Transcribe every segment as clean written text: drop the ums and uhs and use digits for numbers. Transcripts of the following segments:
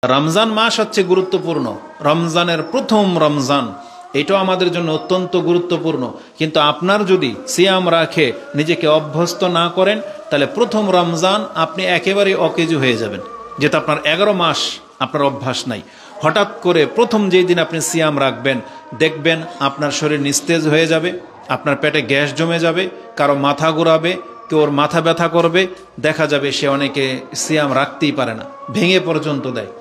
রমজান মাস হচ্ছে গুরুত্বপূর্ণ। রমজানের প্রথম রমজান, এটাও আমাদের জন্য অত্যন্ত গুরুত্বপূর্ণ। কিন্তু আপনার যদি সিয়াম রাখে নিজেকে অভ্যস্ত না করেন, তাহলে প্রথম রমজান আপনি একেবারে অকেজু হয়ে যাবেন, যেটা আপনার 11 মাস আপনার অভ্যাস নাই। হঠাৎ করে প্রথম যেই দিন আপনি সিয়াম রাখবেন, দেখবেন আপনার শরীর নিস্তেজ হয়ে যাবে, আপনার পেটে গ্যাস জমে যাবে, কারো মাথা ঘোরাবে, কেউর মাথা ব্যথা করবে, দেখা যাবে সে অনেকে সিয়াম রাখতেই পারে না, ভেঙে পর্যন্ত দেয়।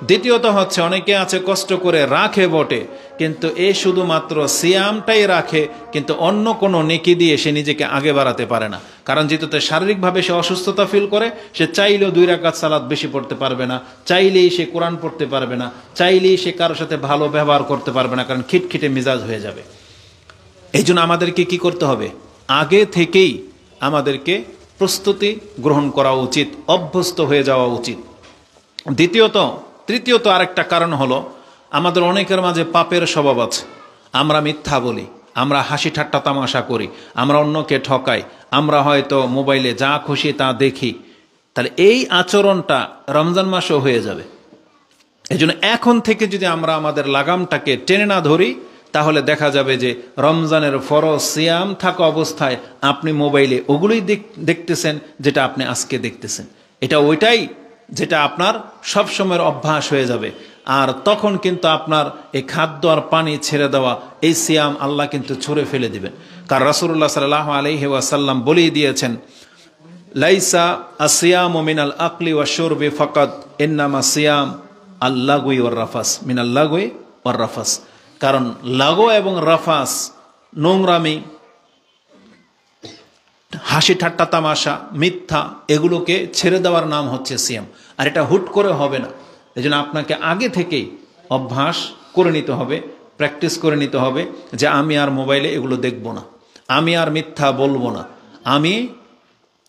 দ্বিতীয়ত হচ্ছে, অনেকে আছে কষ্ট করে রাখে বটে, কিন্তু এ শুধুমাত্র সিয়ামটাই রাখে, কিন্তু অন্য কোনো নেকি দিয়ে সে নিজেকে আগে বাড়াতে পারে না। কারণ যেহেতু শারীরিকভাবে সে অসুস্থতা ফিল করে, সে চাইলেও 2 রাকাত সালাত বেশি পড়তে পারবে না, চাইলেই সে কোরআন পড়তে পারবে না, চাইলেই সে কারোর সাথে ভালো ব্যবহার করতে পারবে না, কারণ খিটখিটে মিজাজ হয়ে যাবে। এই জন্য আমাদেরকে কি করতে হবে? আগে থেকেই আমাদেরকে প্রস্তুতি গ্রহণ করা উচিত, অভ্যস্ত হয়ে যাওয়া উচিত। তৃতীয়ত আরেকটা কারণ হলো, আমাদের অনেকের মাঝে পাপের স্বভাব আছে। আমরা মিথ্যা বলি, আমরা হাসি ঠাট্টা তামাশা করি, আমরা অন্যকে ঠকাই, আমরা হয়তো মোবাইলে যা খুশি তা দেখি। তাহলে এই আচরণটা রমজান মাসেও হয়ে যাবে। এই জন্য এখন থেকে যদি আমরা আমাদের লাগামটাকে টেনে না ধরি, তাহলে দেখা যাবে যে রমজানের ফরজ সিয়াম থাকা অবস্থায় আপনি মোবাইলে ওগুলোই দেখতেছেন যেটা আপনি আজকে দেখতেছেন। এটা ওইটাই যেটা আপনার সব সময়ের অভ্যাস হয়ে যাবে। আর তখন কিন্তু আপনার এই খাদ্য আর পানি ছেড়ে দেওয়া, এই সিয়াম আল্লাহ কিন্তু ছুঁড়ে ফেলে দিবেন। কারণ রাসূলুল্লাহ সাল্লাল্লাহু আলাইহি ওয়াসাল্লাম বলেই দিয়েছেন, লাইসা আসিয়ামু মিনাল আকলি ওয়া শুরবি ফাকাত ইন্নামা সিয়াম আল্লাগুই ওয়ার রাফাস, মিনাল লাগুই ওয়ার রাফাস। কারণ লাগো এবং রাফাস, নোংরামি, হাসি ঠাট্টা তামাশা, মিথ্যা, এগুলোকে ছেড়ে দেওয়ার নাম হচ্ছে সিয়াম। আর এটা হুট করে হবে না। এই জন্য আপনাকে আগে থেকেই অভ্যাস করে নিতে হবে, প্র্যাকটিস করে নিতে হবে যে আমি আর মোবাইলে এগুলো দেখব না, আমি আর মিথ্যা বলবো না, আমি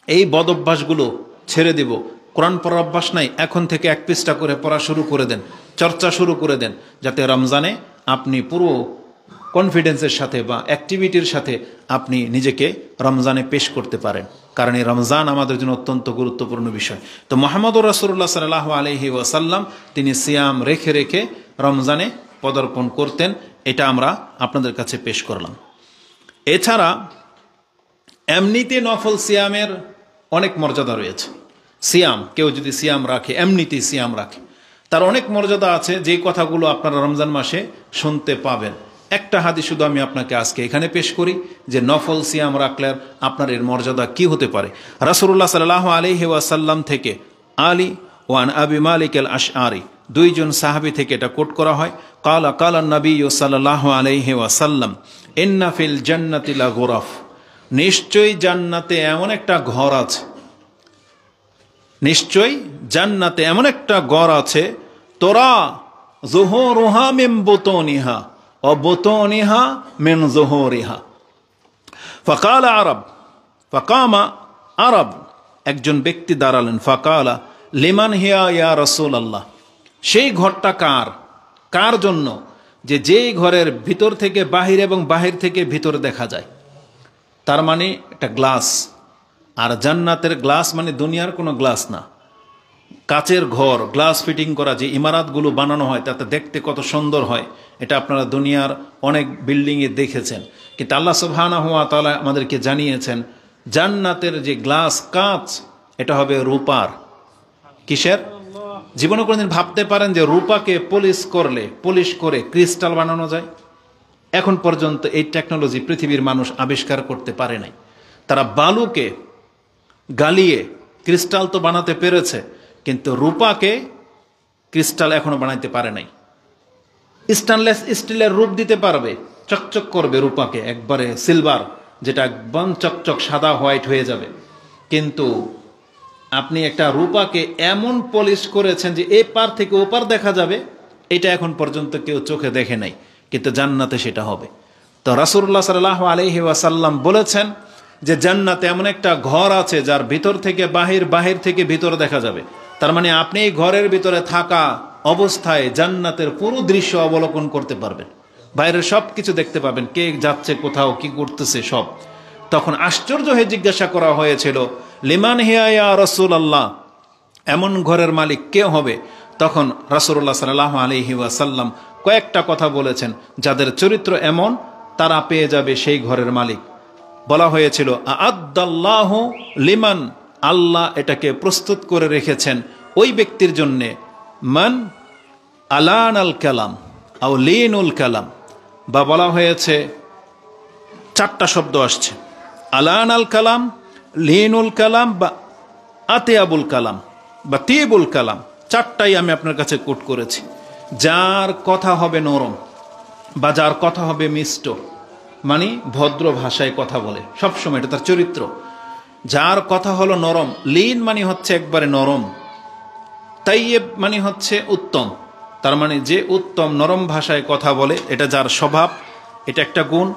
এই বদ অভ্যাসগুলো ছেড়ে দেব। কোরআন পড়ার অভ্যাস নাই, এখন থেকে 1 পৃষ্ঠা করে পড়া শুরু করে দেন, চর্চা শুরু করে দেন, যাতে রমজানে আপনি পুরো কনফিডেন্সের সাথে বা অ্যাক্টিভিটির সাথে আপনি নিজেকে রমজানে পেশ করতে পারেন। কারণ এই রমজান আমাদের জন্য অত্যন্ত গুরুত্বপূর্ণ বিষয়। তো মুহাম্মদুর রাসূলুল্লাহ সাল্লাল্লাহু আলাইহি ওয়াসাল্লাম তিনি সিয়াম রেখে রেখে রমজানে পদার্পণ করতেন। এটা আমরা আপনাদের কাছে পেশ করলাম। এছাড়া এমনিতে নফল সিয়ামের অনেক মর্যাদা রয়েছে। সিয়াম, কেউ যদি সিয়াম রাখে, এমনিতেই সিয়াম রাখে, তার অনেক মর্যাদা আছে, যে কথাগুলো আপনারা রমজান মাসে শুনতে পাবেন। একটা হাদিস শুধু আমি আপনাকে আজকে এখানে পেশ করি, যে নফল সিয়াম রাখলে আপনার এর মর্যাদা কি হতে পারে। রাসূলুল্লাহ সাল্লাল্লাহু আলাইহি ওয়াসাল্লাম থেকে আলী ওয়ান আবি মালিক আল আশআরি, 2 জন সাহাবী থেকে এটা কোট করা হয়, কালা কালা নবী সাল্লাল্লাহু আলাইহি ওয়াসাল্লাম ইন্না ফিল জান্নাতি লা গুরাফ, নিশ্চয়ই জান্নাতে এমন একটা ঘর আছে, নিশ্চয়ই জান্নাতে এমন একটা ঘর আছে, তোরা যুহুরুহা মিন বুতুনিহা ওয়া বুতুনিহা মিন যুহুরিহা। ফাকালা আরব, ফাকামা আরব, একজন ব্যক্তি দাঁড়ালেন, ফাকালা লিমান হিয়া ইয়া রাসূলুল্লাহ, সেই ঘরটা কার, কার জন্য? যে যেই ঘরের ভিতর থেকে বাহির এবং বাহির থেকে ভিতর দেখা যায়। তার মানে একটা গ্লাস, আর জান্নাতের গ্লাস মানে দুনিয়ার কোনো গ্লাস না, কাচের ঘর, গ্লাস ফিটিং করা যে ইমারাতগুলো বানানো হয় তাতে দেখতে কত সুন্দর হয়, এটা আপনারা দুনিয়ার অনেক বিল্ডিংয়ে দেখেছেন। কিন্তু আল্লাহ সুবহানাহু ওয়া তাআলা আমাদেরকে জানিয়েছেন জান্নাতের যে গ্লাস, কাঁচ, এটা হবে রূপার। কিসের? জীবনে কোনোদিন ভাবতে পারেন যে রূপাকে পলিশ করে ক্রিস্টাল বানানো যায়? এখন পর্যন্ত এই টেকনোলজি পৃথিবীর মানুষ আবিষ্কার করতে পারে নাই। তারা বালুকে গালিয়ে ক্রিস্টাল তো বানাতে পেরেছে, কিন্তু রূপাকে ক্রিস্টাল এখনো বানাইতে পারে নাই। স্টেনলেস স্টিলের রূপ দিতে পারবে, চকচক করবে রূপাকে, একবারে সিলভার, যেটা একদম চকচক সাদা হোয়াইট হয়ে যাবে। কিন্তু আপনি একটা রূপাকে এমন পলিশ করেছেন যে এই পার থেকে ও পার দেখা যাবে, এটা এখন পর্যন্ত কেউ চোখে দেখে নাই, কিন্তু জান্নাতে সেটা হবে। তো রাসূলুল্লাহ সাল্লাল্লাহু আলাইহি ওয়াসাল্লাম বলেছেন যে জান্নাতে এমন একটা ঘর আছে যার ভিতর থেকে বাহির, বাহির থেকে ভিতর দেখা যাবে। তার মানে আপনি এই ঘরের ভিতরে থাকা অবস্থায় জান্নাতের পুরো দৃশ্য অবলোকন করতে পারবেন, বাইরের সব কিছু দেখতে পাবেন, কে যাচ্ছে কোথাও, কি করতেছে সব। তখন আশ্চর্য হয়ে জিজ্ঞাসা করা হয়েছিল, লিমান হিয়া ইয়া রাসূলুল্লাহ, এমন ঘরের মালিক কে হবে? তখন রাসূলুল্লাহ সাল্লাল্লাহু আলাইহি ওয়াসাল্লাম কয়েকটা কথা বলেছেন, যাদের চরিত্র এমন তারা পেয়ে যাবে সেই ঘরের মালিক। বলা হয়েছিল আ'আদ্দাল্লাহু লিমান, আল্লাহ এটাকে প্রস্তুত করে রেখেছেন ওই ব্যক্তির জন্যে, মান আলানাল কালাম আও লিনুল কালাম, বা বলা হয়েছে চারটা শব্দ আসছে, আলানাল কালাম, লিনুল কালাম বা আতিয়াবুল কালাম বা তিবুল কালাম। চারটাই আমি আপনার কাছে কোট করেছি। যার কথা হবে নরম বা যার কথা হবে মিষ্ট, মানে ভদ্র ভাষায় কথা বলে সবসময়, এটা তার চরিত্র। যার কথা হলো নরম, লিন মানে হচ্ছে একবারে নরম, তাইয়েব মানে হচ্ছে উত্তম, তার মানে যে উত্তম নরম ভাষায় কথা বলে, এটা যার স্বভাব, এটা একটা গুণ।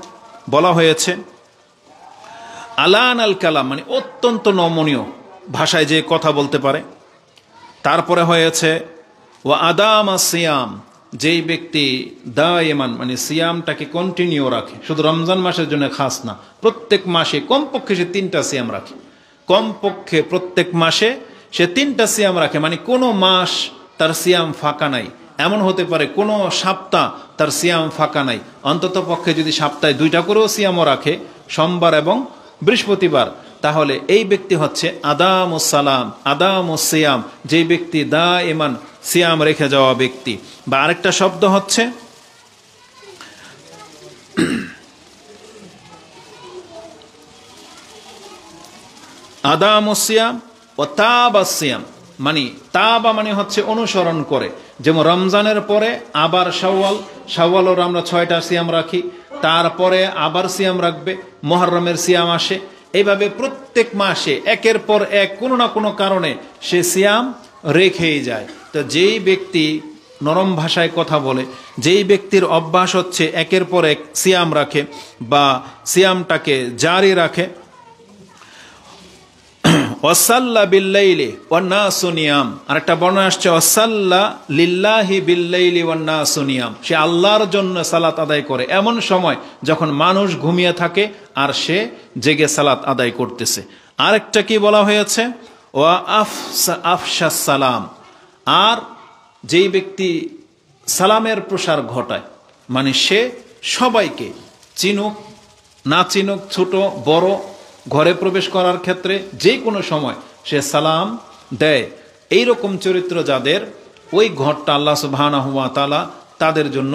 বলা হয়েছে আলান আল কালাম মানে অত্যন্ত নমনীয় ভাষায় যে কথা বলতে পারে। তারপরে হয়েছে ও আদাম সিয়াম, যেই ব্যক্তি দায়েমান মানে সিয়ামটাকে কন্টিনিউ রাখে, শুধু রমজান মাসের জন্য খাস না, প্রত্যেক মাসে কমপক্ষে সে 3টা সিয়াম রাখে, কমপক্ষে প্রত্যেক মাসে সে 3টা সিয়াম রাখে, মানে কোনো মাস তার সিয়াম ফাঁকা নাই। এমন হতে পারে কোনো সপ্তাহ তার সিয়াম ফাঁকা নাই, অন্তত পক্ষে যদি সপ্তাহে 2টা করেও সিয়ামও রাখে, সোমবার এবং বৃহস্পতিবার, তাহলে এই ব্যক্তি হচ্ছে আদামুস সালাম, আদামুস সিয়াম, যেই ব্যক্তি দায়েমান সিয়াম রেখে যাওয়া ব্যক্তি। বা আরেকটা শব্দ হচ্ছে আদামুস সিয়াম ও তাবাস সিয়াম, মানে তাবা মানে হচ্ছে অনুসরণ করে। যেমন রমজানের পরে আবার শাওয়াল, শাওয়ালের আমরা 6টা সিয়াম রাখি, তারপরে আবার সিয়াম রাখবে, মুহররমের সিয়াম আসে, এইভাবে প্রত্যেক মাসে একের পর এক কোনো না কোনো কারণে সে সিয়াম রেখেই যায়। তো যেই ব্যক্তি নরম ভাষায় কথা বলে, যেই ব্যক্তির অভ্যাস হচ্ছে একের পর এক সিয়াম রাখে বা সিয়ামটাকে জারি রাখে, ওয়াসাল্লা বিল্লাইলি ওয়ান নাসু নিয়াম, আরেকটা বর্ণনা আসছে ওয়াসাল্লা লিল্লাহি বিল্লাইলি ওয়ান নাসু নিয়াম, সে আল্লাহর জন্য সালাত আদায় করে এমন সময় যখন মানুষ ঘুমিয়ে থাকে আর সে জেগে সালাত আদায় করতেছে। আরেকটা কি বলা হয়েছে ওয়া আফশাস সালাম, আর যেই ব্যক্তি সালামের প্রসার ঘটায়, মানে সে সবাইকে চিনুক না চিনুক, ছোট বড়, ঘরে প্রবেশ করার ক্ষেত্রে যে কোনো সময় সে সালাম দেয়। এইরকম চরিত্র যাদের, ওই ঘরটা আল্লাহ সুবহানাহু ওয়া তাআলা তাদের জন্য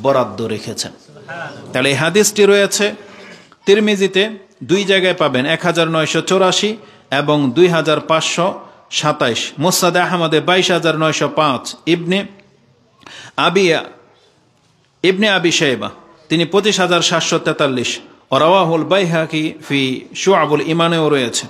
বরাদ্দ রেখেছেন। তাহলে এই হাদিসটি রয়েছে তিরমিজিতে 2 জায়গায় পাবেন, 1984 এবং 2527, মুসনাদে আহমদে 22905, ইবনে আবি শাইবা তিনি 25743, রাওয়াহুল বাইহাকি ফি শুআবুল ঈমানেও রয়েছে।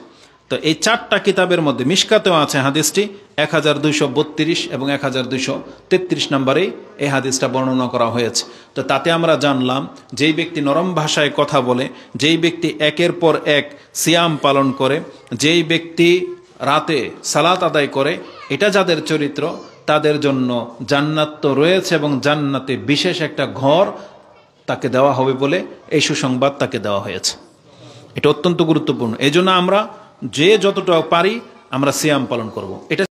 তো এই 4টা কিতাবের মধ্যে মিশকাতেও আছে হাদিসটি, 1232 এবং 1233 নম্বরে এই হাদিসটা বর্ণনা করা হয়েছে। তো তাতে আমরা জানলাম, যেই ব্যক্তি নরম ভাষায় কথা বলে, যেই ব্যক্তি একের পর এক সিয়াম পালন করে, যেই ব্যক্তি রাতে সালাত আদায় করে, এটা যাদের চরিত্র, তাদের জন্য জান্নাত তো রয়েছে এবং জান্নাতে বিশেষ একটা ঘর তাকে দেওয়া হবে বলে এই সুসংবাদ তাকে দেওয়া হয়েছে। এটা অত্যন্ত গুরুত্বপূর্ণ। এই জন্য আমরা যে যতটা পারি আমরা সিয়াম পালন করব। এটা